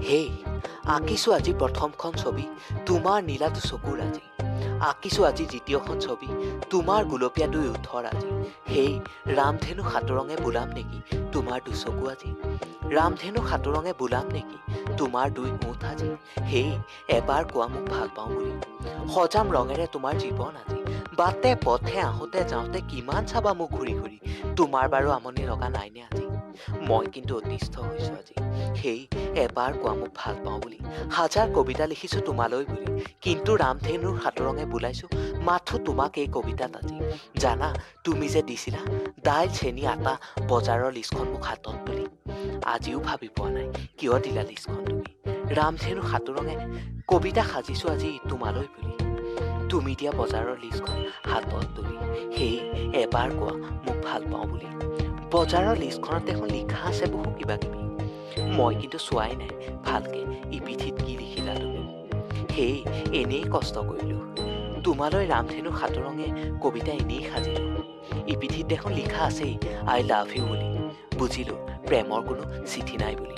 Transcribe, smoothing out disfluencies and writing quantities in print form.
হেই, আঁকিছোঁ আজি প্ৰথমখন ছবি তোমাৰ নীলাটো চকুৰ আজি। আঁকিছোঁ আজি দ্বিতীয়খন ছবি তোমাৰ গুলপীয়া দুই ওঠৰ আজি। হেই, ৰামধেনু সাতৰঙে বোলাম নেকি তোমাৰ দুচকু আজি। ৰামধেনু সাতৰঙে বোলাম নেকি তোমাৰ দুই ওঠ আজি। হেই, এবাৰ কোৱা মোক ভাল পাওঁ বুলি। সজাম ৰঙেৰে তোমাৰ জীৱন আজি। বাটে পথে আহোঁতে যাওঁতে কিমান চাবা মোক ঘূৰি ঘূৰি। তোমাৰ বাৰু আমনি লগা নাইনে আজি। মই কিন্তু অতিষ্ঠ হৈছোঁ আজি। হেই, এবাৰ কোৱা মোক ভাল পাওঁ বুলি। হাজাৰ কবিতা লিখিছোঁ তোমালৈ বুলি, কিন্তু ৰামধেনুৰ সাতৰঙে বোলাইছোঁ মাথো তোমাক এই কবিতাত আজি। জানা, তুমি যে দিছিলা দাইল চেনি আটা বজাৰৰ লিষ্টখন মোক হাতত তুলি। আজিও ভাবি পোৱা নাই কিয় দিলা লিষ্টখন তুমি। ৰামধেনুৰ সাতৰঙে কবিতা সাজিছোঁ আজি তোমালৈ বুলি, তুমি দিয়া বজাৰৰ লিষ্টখন হাতত তুলি। হেই, এবাৰ কোৱা মোক ভাল পাওঁ বুলি। বজাৰৰ লিষ্টখনত দেখোন লিখা আছে বহু কিবা কিবি, মই কিন্তু চোৱাই নাই ভালকে ইপিঠিত কি লিখিলা তুমি। হেই, এনেই কষ্ট কৰিলোঁ তোমালৈ ৰামধেনু সাতৰঙে কবিতা এনেই সাজিলোঁ। ইপিঠিত দেখোন লিখা আছেই আই লাভ ইউ বুলি। বুজিলোঁ প্ৰেমৰ কোনো চিঠি নাই বুলি।